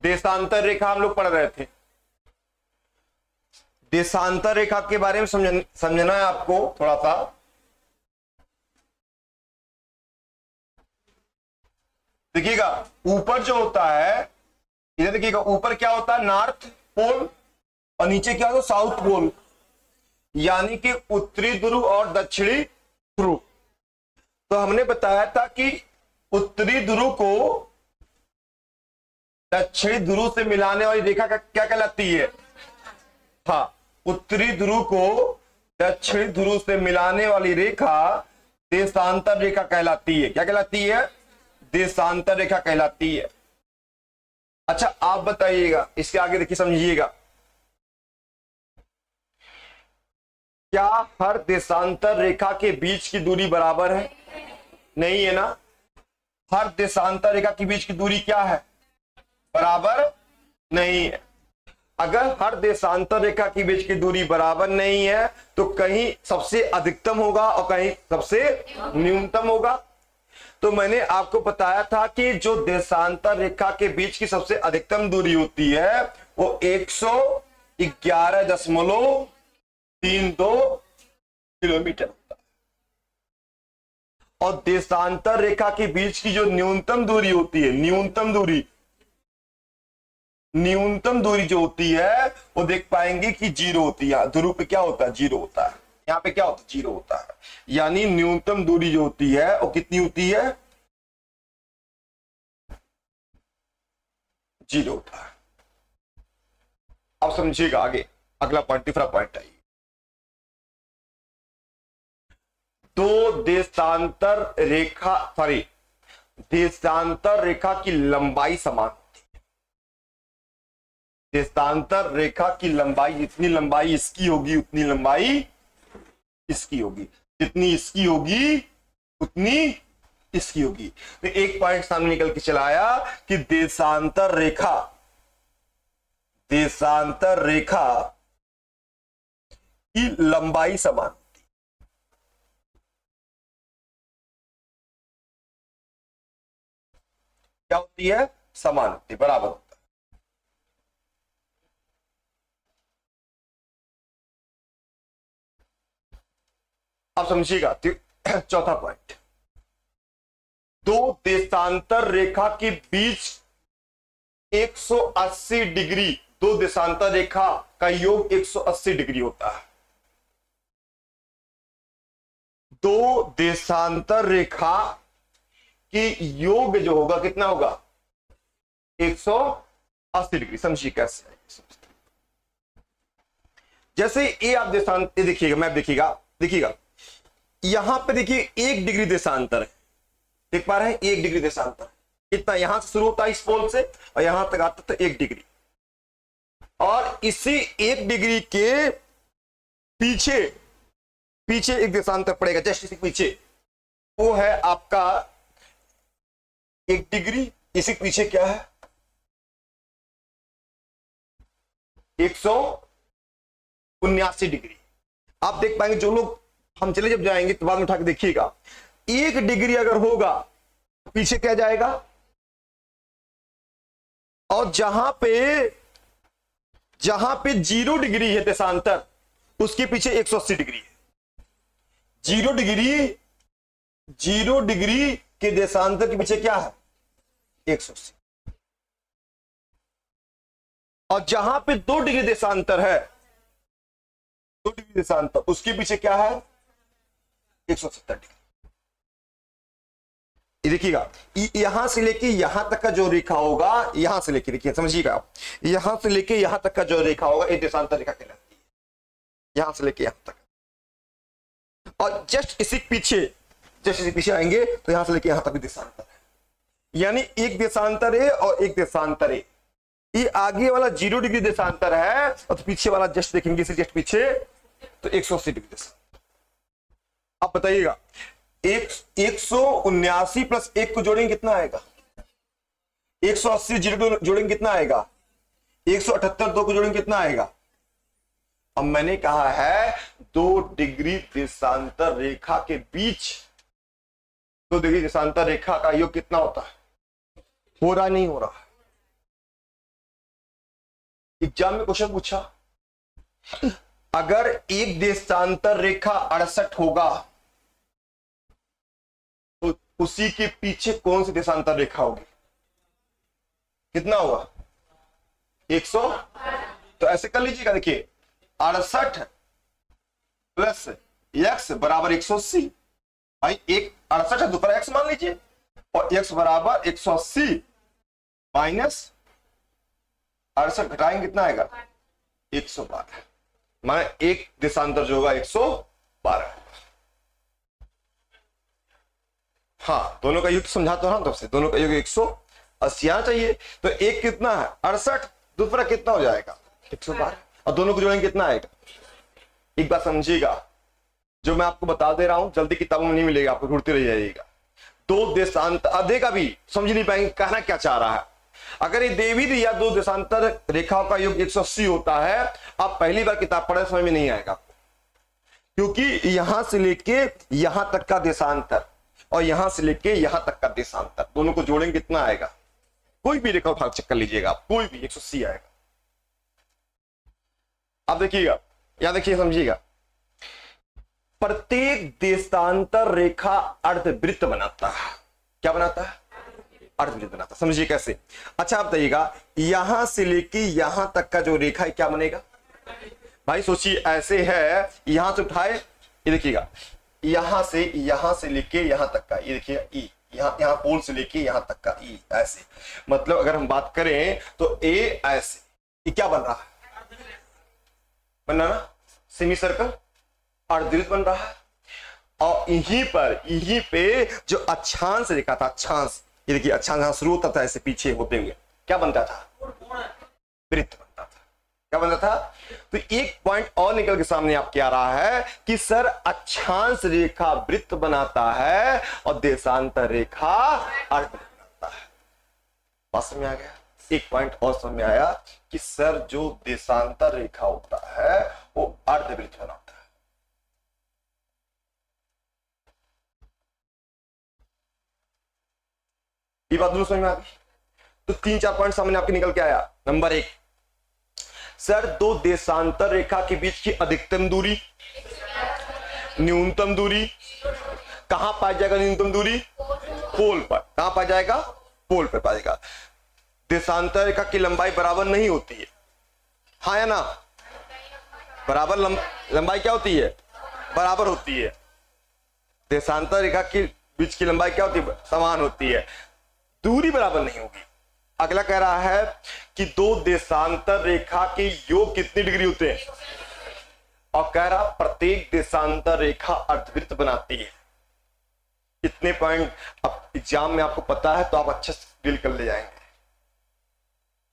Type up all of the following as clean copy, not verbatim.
देशांतर रेखा हम लोग पढ़ रहे थे। देशांतर रेखा के बारे में समझना है आपको थोड़ा सा। देखिएगा ऊपर जो होता है, इधर देखिएगा ऊपर क्या होता है, नॉर्थ पोल, और नीचे क्या होता है, साउथ पोल, यानी कि उत्तरी ध्रुव और दक्षिणी ध्रुव। तो हमने बताया था कि उत्तरी ध्रुव को दक्षिणी ध्रुव से मिलाने वाली रेखा का क्या कहलाती है? हाँ, उत्तरी ध्रुव को दक्षिणी ध्रुव से मिलाने वाली रेखा देशांतर रेखा कहलाती है। क्या कहलाती है? देशांतर रेखा कहलाती है। अच्छा आप बताइएगा, इसके आगे देखिए समझिएगा, क्या हर देशांतर रेखा के बीच की दूरी बराबर है? नहीं है ना। हर देशांतर रेखा के बीच की दूरी क्या है? बराबर नहीं है। अगर हर देशांतर रेखा के बीच की दूरी बराबर नहीं है तो कहीं सबसे अधिकतम होगा और कहीं सबसे न्यूनतम होगा। तो मैंने आपको बताया था कि जो देशांतर रेखा के बीच की सबसे अधिकतम दूरी होती है वो 111.32 किलोमीटर होता है, और देशांतर रेखा के बीच की जो न्यूनतम दूरी होती है, न्यूनतम दूरी जो होती है वो देख पाएंगे कि 0 होती है। ध्रुव पे क्या होता है? 0 होता है। यहां पे क्या होता है? 0 होता है। यानी न्यूनतम दूरी जो होती है वो कितनी होती है? 0 होता है। अब समझिएगा आगे, अगला पॉइंट, तीसरा पॉइंट आइए। दो देशांतर रेखा की लंबाई समान होती है। देशांतर रेखा की लंबाई, जितनी लंबाई इसकी होगी उतनी लंबाई इसकी होगी, जितनी इसकी होगी उतनी इसकी होगी। तो एक पॉइंट सामने निकल के चला आया कि देशांतर रेखा की लंबाई समान होती है। क्या होती है? समान होती है, बराबर होता है। अब समझिएगा चौथा पॉइंट, दो देशांतर रेखा के बीच 180 डिग्री, दो देशांतर रेखा का योग 180 डिग्री होता है। दो देशांतर रेखा की योग जो होगा कितना होगा? 180 डिग्री। समझिए कैसे? जैसे ये आप देशांतर देखिएगा, मैप देखिएगा यहां पे देखिए 1 डिग्री देशांतर है, देख पा रहे हैं? 1 डिग्री देशांतर कितना, यहां से शुरू होता है इस पोल से और यहां तक आता था 1 डिग्री, और इसी 1 डिग्री के पीछे एक देशांतर पड़ेगा, जस्ट इसी पीछे, वो है आपका 1 डिग्री। इसी पीछे क्या है? 179 डिग्री। आप देख पाएंगे, जो लोग, हम चले जब जाएंगे तो बाद में उठा के देखिएगा, 1 डिग्री अगर होगा पीछे क्या जाएगा, और जहां पे 0 डिग्री है देशांतर उसके पीछे 180 डिग्री है। 0 डिग्री के देशांतर के पीछे क्या है? 180। और जहां पे 2 डिग्री देशांतर है, 2 डिग्री देशांतर, उसके पीछे क्या है? 170 डिग्री। देखिएगा यहां से लेके यहां तक का जो रेखा होगा, यहां से लेके, देखिए समझिएगा आप, यहां से लेके यहां तक का जो रेखा होगा एक देशांतर रेखा कहलाती है, यहां से लेके यहां तक। और जस्ट इसी पीछे आएंगे तो यहां से लेके यहां तक भी देशांतर है, यानी एक देशांतर है और एक देशांतर है। ये आगे वाला 0 डिग्री देशांतर है और पीछे वाला जस्ट देखेंगे इसे, जस्ट पीछे तो 180 डिग्री देशांतर। आप बताइएगा 179 प्लस 1 को जोड़ेंगे कितना आएगा? 180 0 जोड़ेंगे कितना आएगा? 178 2 को जोड़ेंगे कितना आएगा? अब मैंने कहा है 2 डिग्री देशांतर रेखा के बीच, 2 डिग्री देशांतर रेखा का योग कितना होता है? हो रहा नहीं हो रहा? एग्जाम में क्वेश्चन पूछा, अगर एक देशांतर रेखा 68 होगा तो उसी के पीछे कौन सी देशांतर रेखा होगी? कितना होगा? 100। तो ऐसे कर लीजिएगा, देखिए 68 प्लस x बराबर 180। भाई एक 68 है, दूसरा x मान लीजिए, और x बराबर 180 माइनस 68 घटाएंगे कितना आएगा? 112। माने एक देशांतर जो होगा 112। हाँ, दोनों का युग समझाता हूं ना, तब से दोनों का युग 180 आना चाहिए। तो एक कितना है? 68, दूसरा कितना हो जाएगा? 112, और दोनों को जोड़ेंगे कितना आएगा? एक बात समझिएगा, जो मैं आपको बता दे रहा हूं जल्दी किताबों में नहीं मिलेगा, आपको ढूंढते रह जाइएगा। दो देशांतर आधे का भी समझ नहीं पाएंगे कहना क्या चाह रहा है। अगर ये देवी या दो देशांतर रेखाओं का योग 180 होता है, आप पहली बार किताब पढ़े समझ में नहीं आएगा आपको, क्योंकि यहां से लेके यहां तक का देशांतर और यहां से लेके यहां तक का देशांतर, दोनों को जोड़ेंगे कितना आएगा? कोई भी रेखा उठा चेक कर लीजिएगा आप, कोई भी 180 आएगा। आप देखिएगा, यहां देखिए, समझिएगा, प्रत्येक देशांतर रेखा अर्धवृत्त बनाता है। क्या बनाता है? अर्धवृत्त बनाता है। समझिए कैसे? अच्छा आप बताइएगा, यहां से लेके यहां तक का जो रेखा है क्या बनेगा? भाई सोचिए, ऐसे है, यहां से उठाए, ये देखिएगा, यहां से लेके यहां तक का, ये देखिए ई, यहां पोल से लेके यहां तक का ई, ऐसे। मतलब अगर हम बात करें तो ए ऐसे, ये क्या बन रहा है? बन रहा ना, सेमी सर्कल, अर्धवृत्त बन रहा है। और यहीं पे जो अक्षांश रेखा था, अक्षांश, ये देखिए अक्षांश यहां शुरू होता था, ऐसे पीछे होते हुए क्या बनता था? वृत्त बनता था। क्या बनता था? तो एक पॉइंट और निकल के सामने आपके आ रहा है कि सर अक्षांश रेखा वृत्त बनाता है और देशांतर रेखा अर्धवृत्त बनाता है। बात समझ में आ गया? एक पॉइंट और समझ में आया कि सर जो देशांतर रेखा होता है वो अर्धवृत्त बनाता है। ये बात समझ में आ गई? तो 3-4 पॉइंट सामने आपके निकल के आया। नंबर 1, सर दो देशांतर रेखा के बीच की अधिकतम दूरी, न्यूनतम दूरी कहां पाया जाएगा? न्यूनतम दूरी पोल पर। कहां पाया जाएगा? पोल पर पाएगा। देशांतर रेखा की लंबाई बराबर नहीं होती है, हाँ या ना? बराबर लंबाई क्या होती है? बराबर होती है। देशांतर रेखा के बीच की लंबाई क्या होती है? समान होती है। दूरी बराबर नहीं होगी। अगला कह रहा है कि दो देशांतर रेखा के योग कितनी डिग्री होते हैं, और कह रहा प्रत्येक देशांतर रेखा अर्धवृत्त बनाती है। इतने पॉइंट अब एग्जाम में आपको पता है तो आप अच्छे से डील कर ले जाएंगे,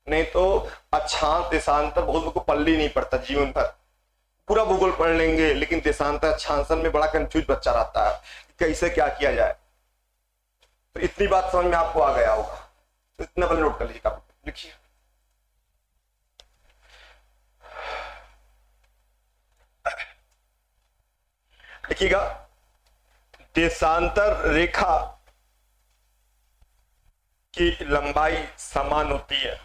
नहीं तो अक्षांश देशांतर बहुत लोग को पढ़ ही नहीं पड़ता जीवन भर। पूरा भूगोल पढ़ लेंगे लेकिन देशांतर अक्षांशन में बड़ा कंफ्यूज बच्चा रहता है, कैसे क्या किया जाए। तो इतनी बात समझ में आपको आ गया होगा, तो इतना पहले नोट कर लीजिएगा, लिखिए। देखिएगा, देशांतर रेखा की लंबाई समान होती है।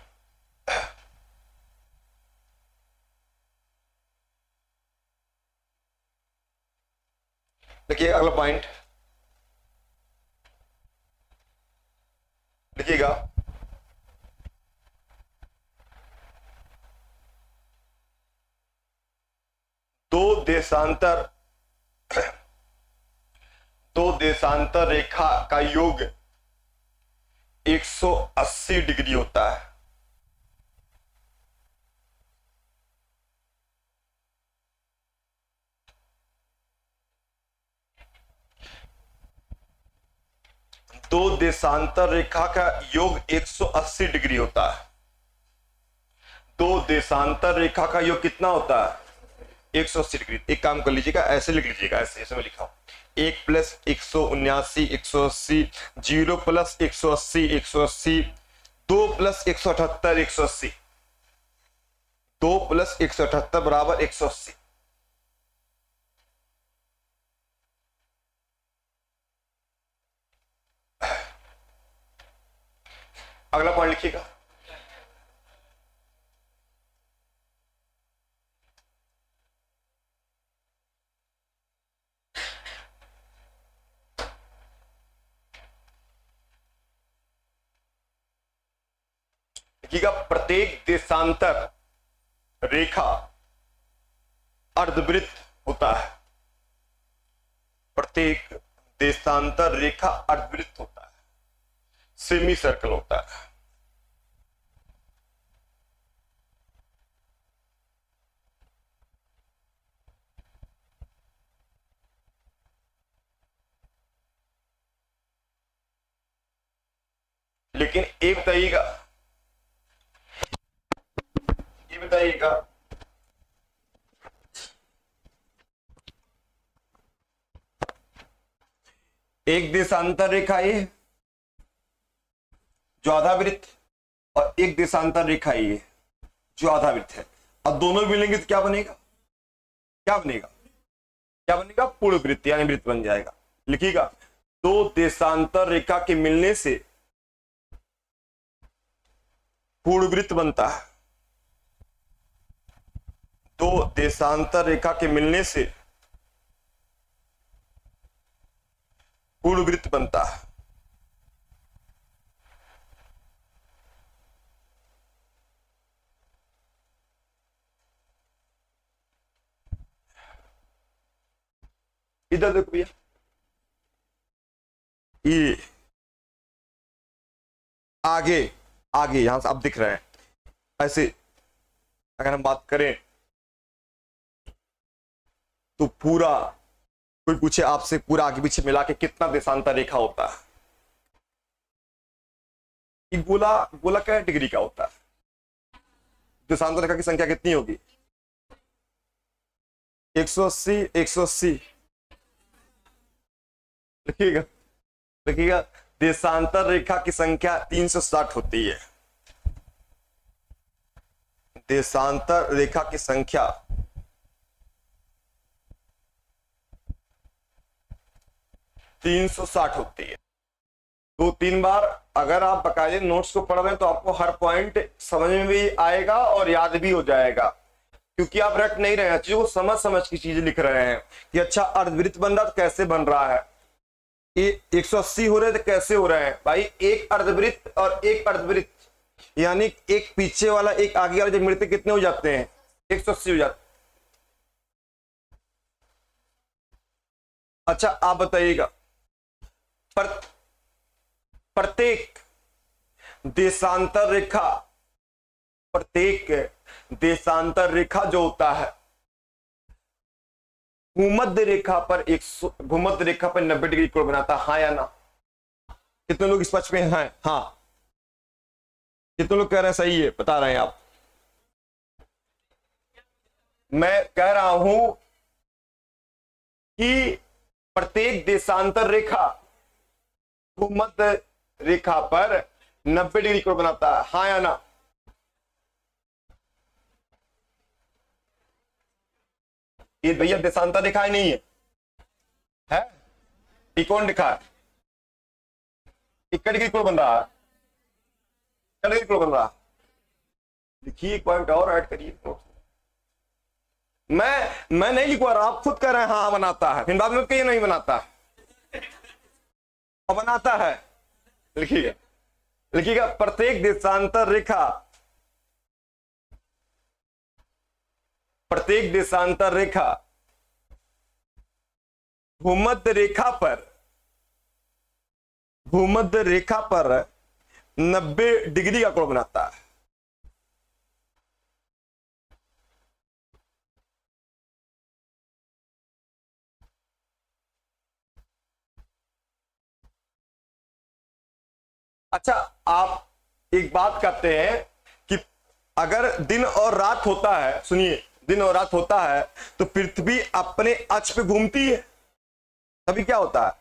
देखिए अगला पॉइंट देखिएगा, दो देशांतर रेखा का योग 180 डिग्री होता है। दो देशांतर रेखा का योग 180 डिग्री होता है। दो देशांतर रेखा का योग कितना होता है? 180 डिग्री। एक काम कर लीजिएगा, ऐसे लिख लीजिएगा, ऐसे मैं लिखा हूं, 1 प्लस 179 180, 0 प्लस 180 180, 2 प्लस 178 180, 2 प्लस 178 बराबर 180। अगला पॉइंट लिखिएगा, देखिएगा, प्रत्येक देशांतर रेखा अर्धवृत्त होता है। प्रत्येक देशांतर रेखा अर्धवृत्त होता है, सेमी सर्कल होता है। लेकिन ये बताइएगा एक देशांतर रेखा ये जो आधावृत्त, और एक देशांतर रेखा ये जो आधावृत्त है। अब दोनों मिलेंगे तो क्या बनेगा? पूर्ण वृत्त, यानी वृत्त बन जाएगा। लिखिएगा, दो देशांतर रेखा के मिलने से पूर्ण वृत्त बनता है। दो देशांतर रेखा के मिलने से पूर्ण वृत्त बनता है। इधर देखो भैया, ये आगे यहां से अब दिख रहे हैं। ऐसे अगर हम बात करें तो पूरा, कोई पूछे आपसे पूरा आगे पीछे मिला के कितना देशांतर रेखा होता है? एक गोला क्या डिग्री का होता है? देशांतर रेखा की संख्या कितनी होगी? 180। देखिएगा, देशांतर रेखा की संख्या 360 होती है। देशांतर रेखा की संख्या 360 होती है। 2-3 बार अगर आप बकायदे नोट्स को पढ़ रहे हैं तो आपको हर पॉइंट समझ में भी आएगा और याद भी हो जाएगा, क्योंकि आप रट नहीं रहे हैं, चीजों को समझ की चीजें लिख रहे हैं कि अच्छा अर्धवृत्त बन रहा तो कैसे बन रहा है, ये 180 हो रहे थे कैसे हो रहे हैं भाई। एक अर्धवृत्त और एक अर्धवृत्त, यानी एक पीछे वाला एक आगे वाला, जब मिलते कितने हो जाते हैं? 180 हो जाते। अच्छा आप बताइएगा, प्रत्येक देशांतर रेखा जो होता है भूमध्य रेखा पर 90 डिग्री कोण बनाता है, हाँ या ना? कितने लोग इस पक्ष में हैं? हाँ। कितने लोग कह रहे हैं सही है? बता रहे हैं आप? मैं कह रहा हूं कि प्रत्येक देशांतर रेखा भूमध्य रेखा पर 90 डिग्री कोण बनाता है, हाँ या ना? ये भैया देशांतर रेखा ही नहीं है? ये कौन रेखा है? 1 डिग्री कोण बन रहा है, डिग्री कोण बन रहा है। लिखिए, एक पॉइंट और ऐड करिए। मैं नहीं लिखवा रहा, आप खुद कह रहे हैं हाँ बनाता है, फिर बाद में कहिए नहीं बनाता है, और बनाता है। लिखिएगा, प्रत्येक देशांतर रेखा भूमध्य रेखा पर 90 डिग्री का कोण बनाता है। अच्छा आप एक बात कहते हैं कि अगर दिन और रात होता है, सुनिए, दिन और रात होता है तो पृथ्वी अपने अक्ष पे घूमती है, तभी क्या होता है?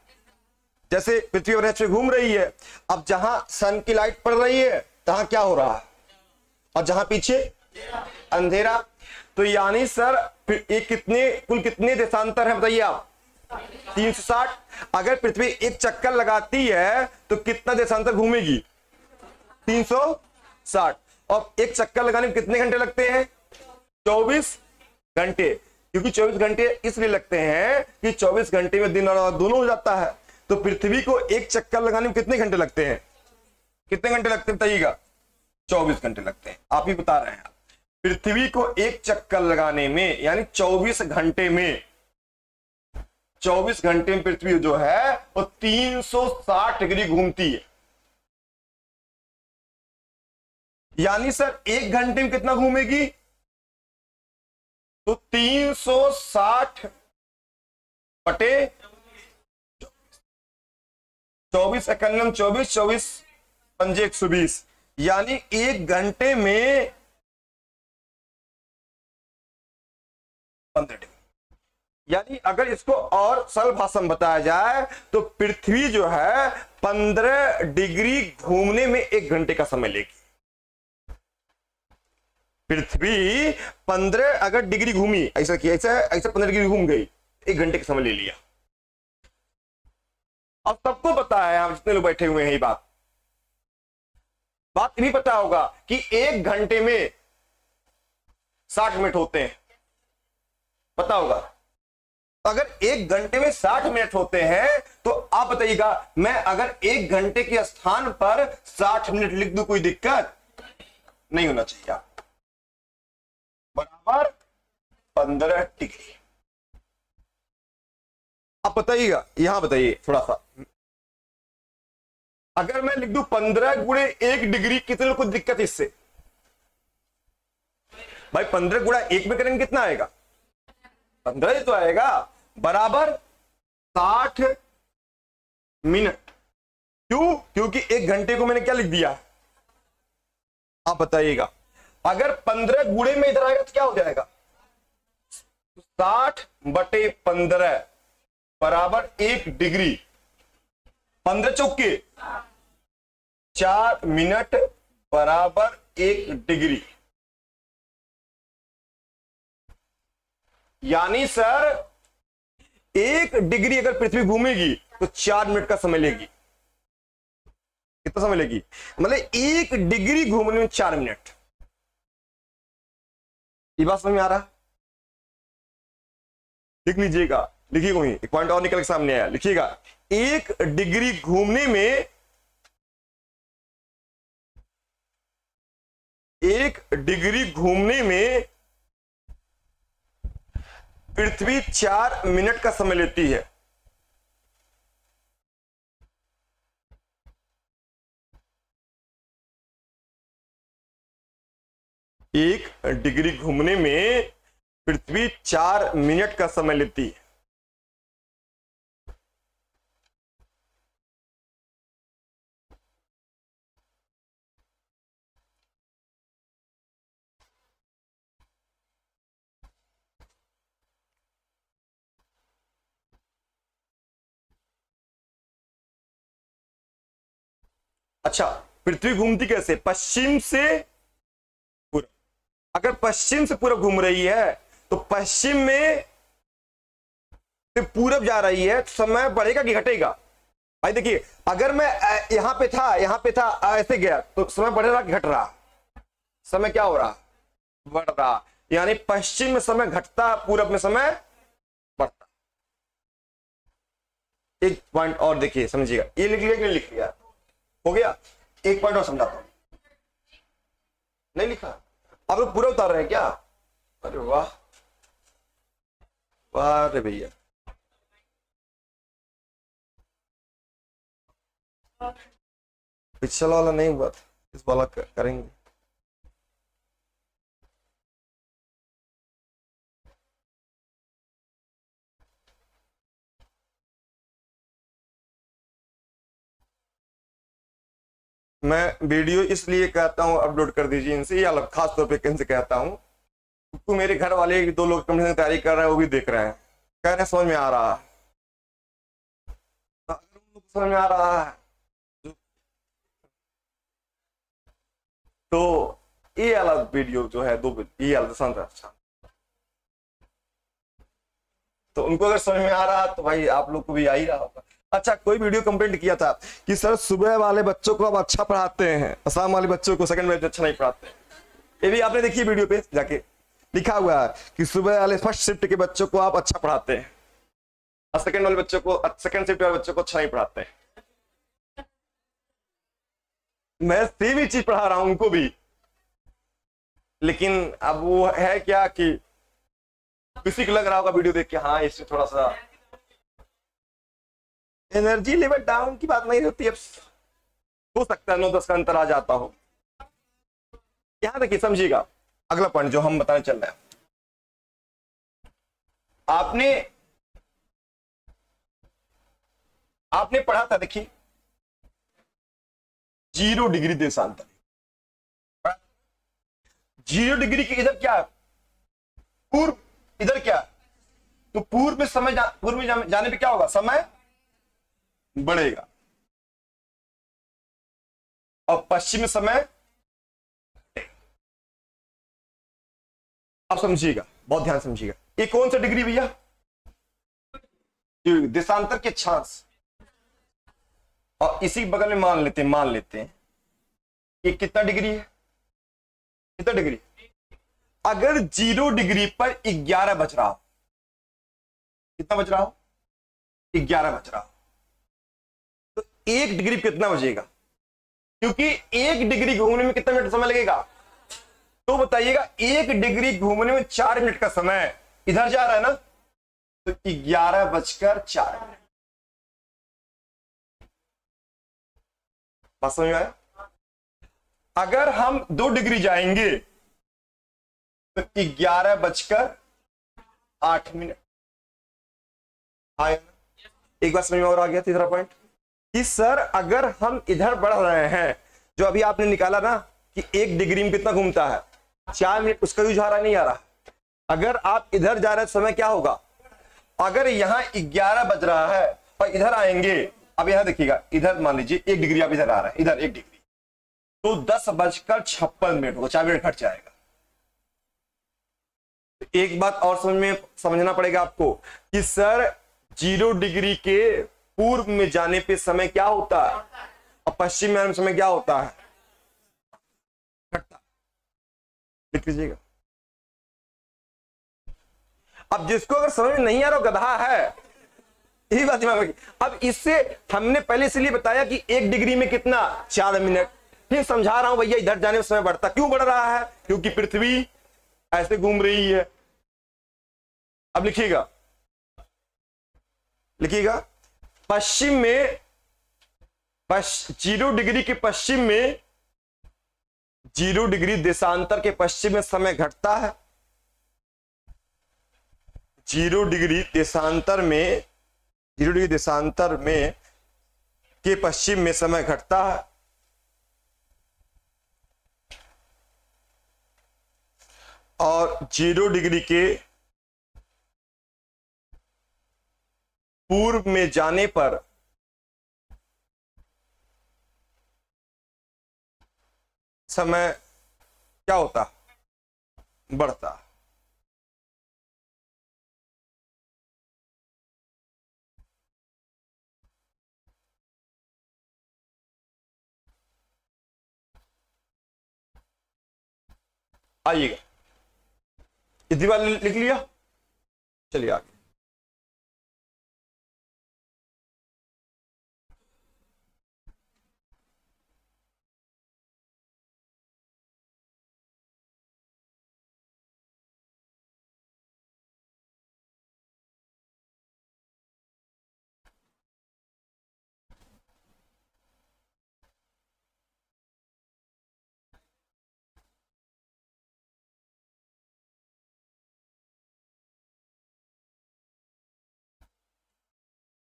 जैसे पृथ्वी अपने अक्ष पे घूम रही है, अब जहां सन की लाइट पड़ रही है तहां क्या हो रहा है, और जहां पीछे अंधेरा। तो यानी सर ये कुल कितने देशांतर है बताइए आप? 360। अगर पृथ्वी एक चक्कर लगाती है तो कितना देशांतर घूमेगी? 360। और एक चक्कर लगाने में कितने घंटे लगते हैं? 24 घंटे। क्योंकि 24 घंटे इसलिए लगते हैं कि 24 घंटे में दिन और रात दोनों हो जाता है। तो पृथ्वी को एक चक्कर लगाने में कितने घंटे लगते हैं? कितने घंटे लगते हैं बताइएगा? 24 घंटे लगते हैं। आप ही बता रहे हैं। पृथ्वी को एक चक्कर लगाने में यानी 24 घंटे में, 24 घंटे में पृथ्वी जो है वो 360 डिग्री घूमती है। यानी सर 1 घंटे में कितना घूमेगी? तो 360 बटे 24 एकम 24, 24 पंजे 120, यानी 1 घंटे में 15 डिग्री। यानी अगर इसको और सरल भाषा में बताया जाए तो पृथ्वी जो है 15 डिग्री घूमने में 1 घंटे का समय लेगी। पृथ्वी 15 अगर डिग्री घूमी, ऐसा किया, ऐसा 15 डिग्री घूम गई, 1 घंटे का समय ले लिया। अब सबको पता है, हम जितने लोग बैठे हुए हैं, ये बात नहीं पता होगा कि 1 घंटे में 60 मिनट होते हैं। पता होगा? अगर 1 घंटे में 60 मिनट होते हैं तो आप बताइएगा, मैं अगर 1 घंटे के स्थान पर 60 मिनट लिख दूं, कोई दिक्कत नहीं होना चाहिए। बराबर 15 डिग्री। अब बताइएगा, यहां बताइए थोड़ा सा, अगर मैं लिख दूं 15 गुणे 1 डिग्री, कितने लोग को दिक्कत इससे? भाई 15 गुणा 1 में करेंगे कितना आएगा? 15 ही तो आएगा। बराबर 60 मिनट। क्यों? क्योंकि 1 घंटे को मैंने क्या लिख दिया? आप बताइएगा, अगर 15 गुणे में इधर आएगा तो क्या हो जाएगा? 60 बटे 15 बराबर 1 डिग्री। 15 चौके 4 मिनट बराबर 1 डिग्री। यानी सर 1 डिग्री अगर पृथ्वी घूमेगी तो 4 मिनट का समय लेगी। कितना समय लेगी? मतलब 1 डिग्री घूमने में 4 मिनट। ये बात समझ में आ रहा? लिख लीजिएगा, लिखिए, कोई एक पॉइंट और निकल के सामने आया, लिखिएगा। 1 डिग्री घूमने में 1 डिग्री घूमने में पृथ्वी 4 मिनट का समय लेती है। एक डिग्री घूमने में पृथ्वी 4 मिनट का समय लेती है। अच्छा, पृथ्वी घूमती कैसे? पश्चिम से पूर्व। अगर पश्चिम से पूर्व घूम रही है तो पश्चिम में से पूरब जा रही है तो समय बढ़ेगा कि घटेगा? भाई देखिए, अगर मैं यहां पे था ऐसे गया तो समय बढ़ रहा कि घट रहा? समय क्या हो रहा? बढ़ रहा। यानी पश्चिम में समय घटता, पूरब में समय बढ़ता। एक पॉइंट और देखिए, समझिएगा। ये लिख लिया कि नहीं लिख लिया? हो गया। एक पॉइंट और समझाता हूं। नहीं लिखा? आप लोग पूरा उतार रहे हैं क्या? अरे वाह वाह रे भैया। पिछला वाला नहीं हुआ था, इस वाला करेंगे। मैं वीडियो इसलिए कहता हूं अपलोड कर दीजिए इनसे, या खास तौर पे किनसे कहता हूं, क्योंकि मेरे घर वाले 2 लोग कंपटीशन की तैयारी कर रहे हैं, वो भी देख रहे हैं, कह रहे हैं समझ में आ रहा है। तो अगर उन लोग समझ में आ रहा है तो ये वाला वीडियो जो है, ये वाला अच्छा, तो उनको अगर समझ में आ रहा तो भाई आप लोग को भी आ ही रहा होगा। अच्छा, कोई वीडियो कंप्लेंट किया था कि सर सुबह वाले बच्चों को आप अच्छा पढ़ाते हैं, शाम वाले बच्चों को सेकंड में अच्छा नहीं पढ़ाते। ये भी आपने देखी वीडियो पे जाके लिखा हुआ है कि सुबह वाले फर्स्ट शिफ्ट के बच्चों को आप अच्छा पढ़ाते हैं और सेकंड वाले बच्चों को, सेकंड शिफ्ट वाले बच्चों को अच्छा नहीं पढ़ाते हैं। मैं सेम ही चीज पढ़ा रहा हूं उनको भी, लेकिन अब वो है क्या कि किसी को लग रहा होगा वीडियो देख के हाँ इससे थोड़ा सा एनर्जी लेवल डाउन की बात नहीं होती। अब हो सकता है 9-10 का अंतर आ जाता हो। यहां तक समझिएगा। अगला पॉइंट जो हम बताने चल रहे हैं, आपने पढ़ा था, देखिए 0 डिग्री देशांतर। 0 डिग्री के इधर क्या है, पूर्व, इधर क्या है, तो पूर्व में पूर्व में जाने पे क्या होगा, समय बढ़ेगा और पश्चिम में समय। आप समझिएगा, बहुत ध्यान समझिएगा। ये कौन सा डिग्री भैया, देशांतर के अक्षांश। और इसी बगल में मान लेते हैं ये कितना डिग्री है, कितना डिग्री। अगर 0 डिग्री पर 11 बच रहा हो, कितना बच रहा हो, 11 बच रहा हो, तो 1 डिग्री कितना बचेगा, क्योंकि 1 डिग्री घूमने में कितना मिनट समय लगेगा, तो बताइएगा 1 डिग्री घूमने में 4 मिनट का समय इधर जा रहा है ना, तो 11:04। बात समझ में आया। अगर हम 2 डिग्री जाएंगे तो 11:08। आया, एक बात समझ में और आ गया। तीसरा पॉइंट कि सर अगर हम इधर बढ़ रहे हैं, जो अभी आपने निकाला ना कि 1 डिग्री में कितना घूमता है, 4 मिनट, उसका यूज आ रहा नहीं आ रहा। अगर आप इधर जा रहे हैं समय क्या होगा, अगर यहां 11 बज रहा है और इधर आएंगे, अब यहां देखिएगा, इधर मान लीजिए 1 डिग्री आप इधर आ रहा है, इधर 1 डिग्री, तो 10:56 होगा, 4 मिनट घट जाएगा। एक बात और समझना पड़ेगा आपको कि सर 0 डिग्री के पूर्व में जाने पे समय क्या होता है और पश्चिम में समय क्या होता है, घटता। लिख लीजिएगा। अब जिसको अगर समझ में नहीं आ रहा गधा है, यही बात दिमाग में। अब इससे हमने पहले इसलिए बताया कि 1 डिग्री में कितना, 4 मिनट। फिर समझा रहा हूं भैया इधर जाने में समय बढ़ता, क्यों बढ़ रहा है, क्योंकि पृथ्वी ऐसे घूम रही है। अब लिखिएगा, पश्चिम में 0 डिग्री के पश्चिम में, 0 डिग्री देशांतर के पश्चिम में समय घटता है। 0 डिग्री देशांतर में, 0 डिग्री देशांतर में के पश्चिम में समय घटता है। और 0 डिग्री के पूर्व में जाने पर समय क्या होता, बढ़ता। आइएगा, इतनी बार लिख लिया, चलिए आगे।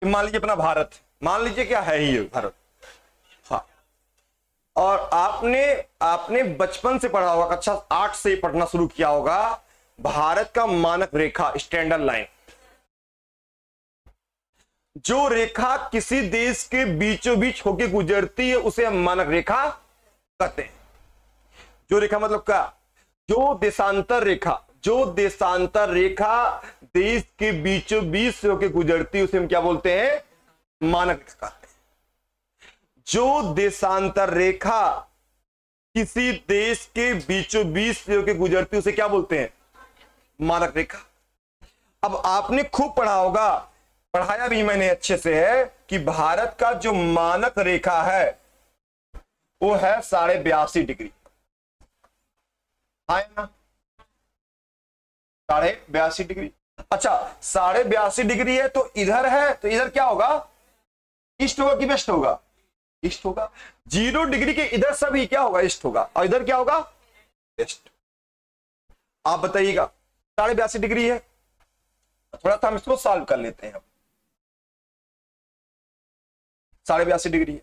मान लीजिए अपना भारत, मान लीजिए क्या है ही भारत, हाँ। और आपने बचपन से पढ़ा होगा, कक्षा 8 से पढ़ना शुरू किया होगा, भारत का मानक रेखा, स्टैंडर्ड लाइन। जो रेखा किसी देश के बीचों बीच होके गुजरती है उसे हम मानक रेखा कहते हैं। जो रेखा मतलब क्या, जो देशांतर रेखा देश के बीचों बीच से होकर गुजरती है उसे हम क्या बोलते हैं, मानक रेखा कहते हैं। जो देशांतर रेखा किसी देश के बीचों बीच से होकर गुजरती है उसे क्या बोलते हैं, मानक रेखा। अब आपने खूब पढ़ा होगा, पढ़ाया भी मैंने अच्छे से है कि भारत का जो मानक रेखा है वो है 82.5 डिग्री। हाँ ना, 82.5 डिग्री। अच्छा 82.5 डिग्री है तो इधर है, तो इधर क्या होगा, ईस्ट होगा कि वेस्ट होगा, ईस्ट होगा। 0 डिग्री के इधर सभी क्या होगा, ईस्ट होगा, और इधर क्या होगा, वेस्ट। आप बताइएगा 82.5 डिग्री है, थोड़ा सा हम इसको सॉल्व कर लेते हैं। 82.5 डिग्री है,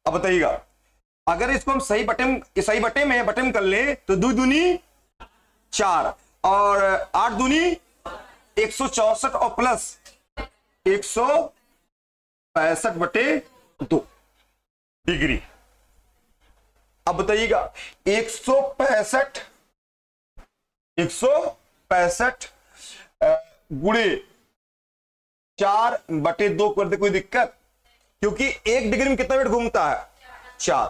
अब बताइएगा अगर इसको हम सही बटे में कर ले तो 2 दूनी 4 और 8 दूनी 164 और प्लस 165/2 डिग्री। अब बताइएगा 165 गुणे 4/2 कर दे, कोई दिक्कत, क्योंकि 1 डिग्री में कितना मिनट घूमता है, 4।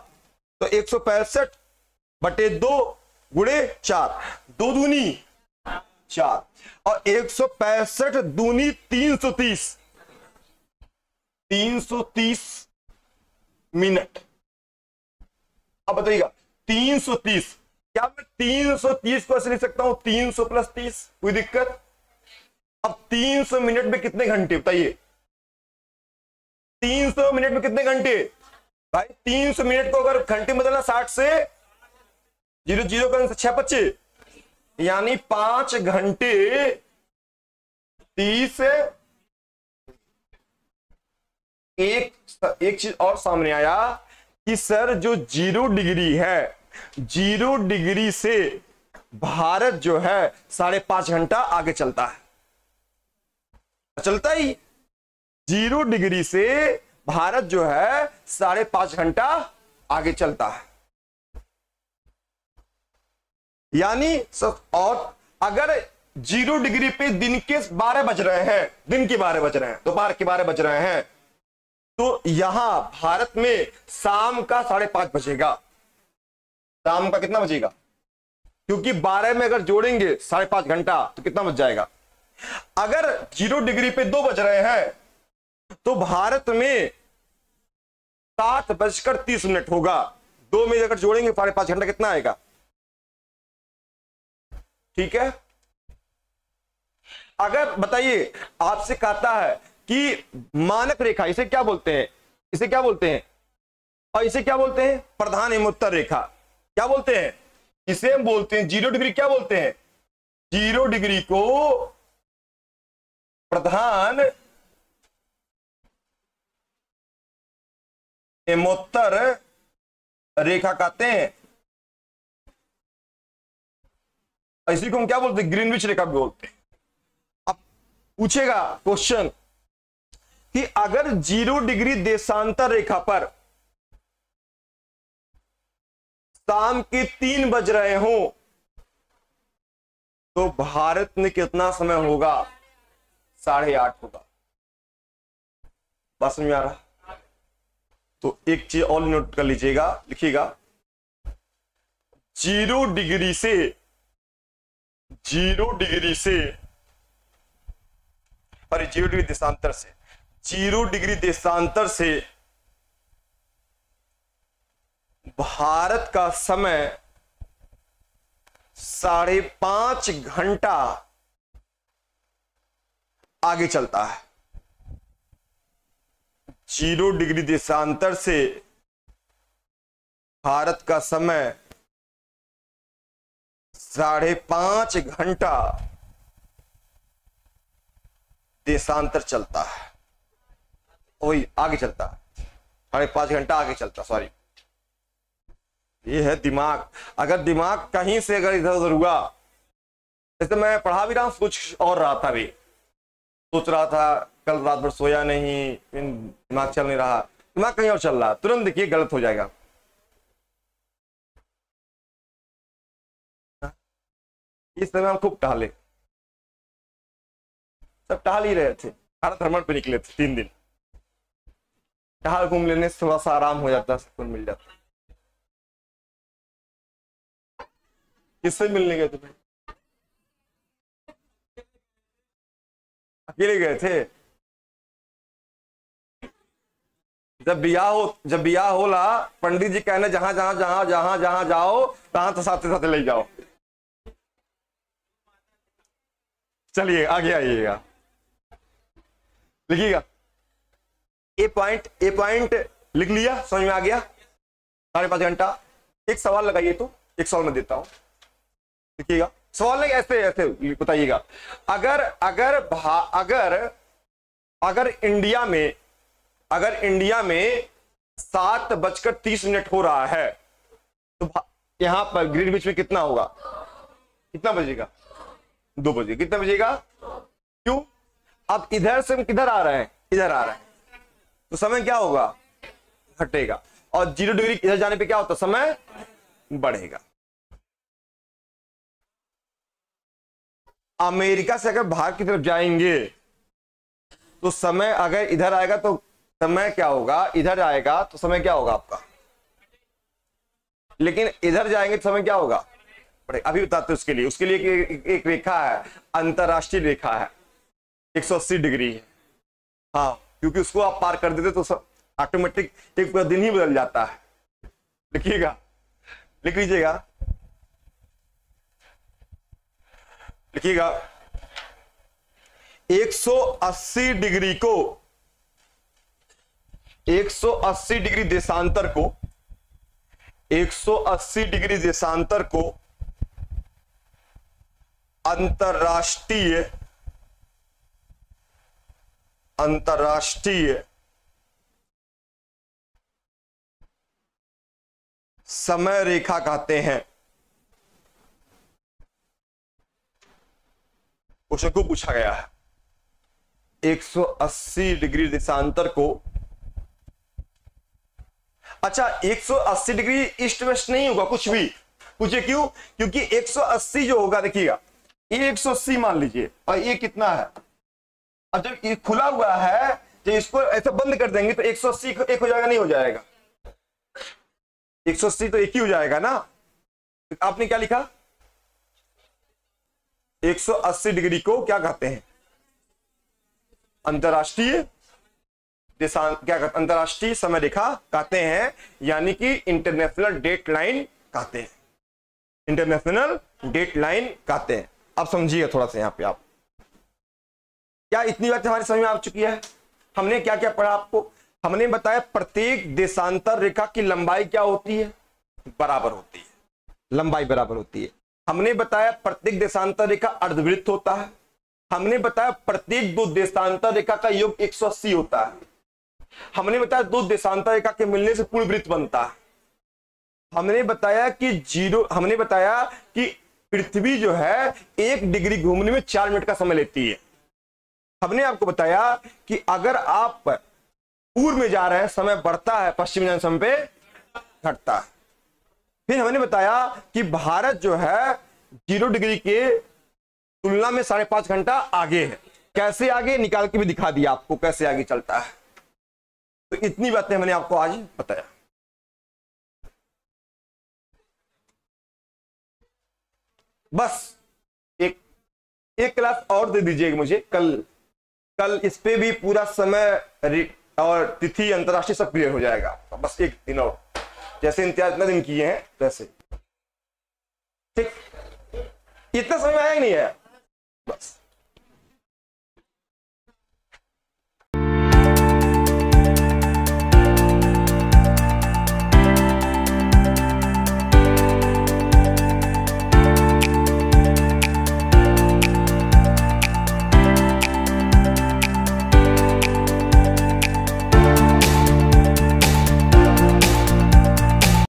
तो 165/2 गुणे 4, 2 दूनी 4 और 165 दूनी 330 मिनट। अब बताइएगा 330, क्या मैं 330 को ऐसे लिख सकता हूं 300 + 30, कोई दिक्कत। अब 300 मिनट में कितने घंटे बताइए, 300 मिनट में कितने घंटे भाई, 300 मिनट को अगर घंटे बदलना 60 से 0 का 6 25, यानी 5 घंटे 30। एक चीज और सामने आया कि सर जो 0 डिग्री है, 0 डिग्री से भारत जो है 5.5 घंटा आगे चलता है, चलता ही 0 डिग्री से भारत जो है 5.5 घंटा आगे चलता है। यानी और अगर 0 डिग्री पे दिन के 12 बज रहे हैं, दिन के 12 बज रहे हैं, दोपहर के 12 बज रहे हैं, तो यहां भारत में शाम का 5:30 बजेगा। शाम का कितना बजेगा, क्योंकि 12 में अगर जोड़ेंगे 5.5 घंटा तो कितना बज जाएगा। अगर 0 डिग्री पे 2 बज रहे हैं तो भारत में 7:30 होगा। 2 में अगर जोड़ेंगे 5.5 घंटा कितना आएगा, ठीक है। अगर बताइए आपसे कहता है कि मानक रेखा, इसे क्या बोलते हैं, इसे क्या बोलते हैं, और इसे क्या बोलते हैं, प्रधान एवं रेखा, क्या बोलते हैं, इसे हम बोलते हैं 0 डिग्री, क्या बोलते हैं, 0 डिग्री को प्रधान एवं रेखा कहते हैं। इसी को हम क्या बोलते हैं, ग्रीनविच रेखा भी बोलते हैं। अब पूछेगा क्वेश्चन कि अगर 0 डिग्री देशांतर रेखा पर शाम के 3 बज रहे हो तो भारत में कितना समय होगा, 8:30 होगा। बात समझ में आ रहा, तो एक चीज और नोट कर लीजिएगा, लिखिएगा 0 डिग्री से 0 डिग्री देशांतर से 0 डिग्री देशांतर से भारत का समय 5.5 घंटा आगे चलता है। 0 डिग्री देशांतर से भारत का समय 5.5 घंटा देशांतर चलता है, वही आगे चलता है, 5.5 घंटा आगे चलता, सॉरी। ये है दिमाग। अगर दिमाग कहीं से अगर इधर उधर हुआ, जैसे मैं पढ़ा भी रहा हूं, कुछ और रहा था, भी सोच रहा था, कल रात भर सोया नहीं, दिमाग चल नहीं रहा, दिमाग कहीं और चल रहा, तुरंत देखिए गलत हो जाएगा। इस समय हम खूब टहले, सब टहल ही रहे थे, भारत भ्रमण पे निकले थे 3 दिन। टहल घूम लेने से थोड़ा सा आराम हो जाता, सुकून मिल जाता। किससे मिलने गए थे भाई, अकेले गए थे? जब बियाह होला पंडित जी कहने जहां जहां जहां जहां जहां जाओ तहां तो साथ साथ ले जाओ। चलिए आगे आइएगा, लिखिएगा। ए पॉइंट लिख लिया, समझ में आ गया। 5.5 घंटा। एक सवाल लगाइए, तो एक सवाल मैं देता हूं, लिखिएगा। सवाल नहीं, ऐसे ऐसे बताइएगा। अगर इंडिया में 7:30 हो रहा है तो यहां पर ग्रीनविच में कितना होगा? कितना बजेगा? 2 बजे। कितना बजेगा? क्यों? अब इधर से हम किधर आ रहे हैं? इधर आ रहे हैं, तो समय क्या होगा? घटेगा। और 0 डिग्री इधर जाने पे क्या होता? समय बढ़ेगा। अमेरिका से अगर बाहर की तरफ जाएंगे तो समय अगर इधर आएगा तो समय क्या होगा? इधर आएगा तो समय क्या होगा आपका? लेकिन इधर जाएंगे तो समय क्या होगा? अभी बताते उसके लिए एक रेखा है, अंतरराष्ट्रीय रेखा है, 180 डिग्री है। हाँ, क्योंकि उसको आप पार कर देते तो ऑटोमेटिक एक पूरा दिन ही बदल जाता है। लिखिएगा, लिख लीजिएगा, लिखिएगा। 180 डिग्री को 180 डिग्री देशांतर को 180 डिग्री देशांतर को अंतरराष्ट्रीय समय रेखा कहते हैं। क्वेश्चन को पूछा गया है 180 डिग्री देशांतर को। अच्छा, 180 डिग्री ईस्ट वेस्ट नहीं होगा कुछ भी। पूछिए क्यों? क्योंकि 180 जो होगा, देखिएगा, ये 180 मान लीजिए, और ये कितना है? अब जब ये खुला हुआ है, तो इसको ऐसे बंद कर देंगे तो 180 एक हो जाएगा, नहीं हो जाएगा? 180 तो एक ही हो जाएगा ना। आपने क्या लिखा? 180 डिग्री को क्या कहते हैं? अंतरराष्ट्रीय क्या कहते? अंतरराष्ट्रीय समय रेखा कहते हैं, यानी कि इंटरनेशनल डेट लाइन कहते हैं। इंटरनेशनल डेट लाइन कहते हैं। अब समझिए थोड़ा सा, यहां पे आप क्या इतनी बात हमारी समझ में आ चुकी है? हमने क्या क्या पढ़ा आपको? हमने बताया प्रत्येक देशांतर रेखा की लंबाई क्या होती है? बराबर होती है, लंबाई बराबर होती है। हमने बताया प्रत्येक देशांतर रेखा अर्धवृत्त होता है। हमने बताया प्रत्येक 2 देशांतर रेखा का योग 180 होता है। हमने बताया 2 देशांतर रेखा के मिलने से पूर्ण वृत्त बनता है। हमने बताया कि पृथ्वी जो है 1 डिग्री घूमने में 4 मिनट का समय लेती है। हमने आपको बताया कि अगर आप पूर्व में जा रहे हैं समय बढ़ता है, पश्चिम जाने समय पे घटता है। फिर हमने बताया कि भारत जो है 0 डिग्री के तुलना में 5.5 घंटा आगे है। कैसे आगे? निकाल के भी दिखा दिया आपको कैसे आगे चलता है। तो इतनी बातें मैंने आपको आज बताया। बस एक क्लास और दे दीजिएगा मुझे कल इस पे भी पूरा समय और तिथि अंतरराष्ट्रीय सब क्लियर हो जाएगा। बस एक दिन और, जैसे इम्तियाज इतना दिन किए हैं वैसे। ठीक, इतना समझ में आया नहीं है? बस।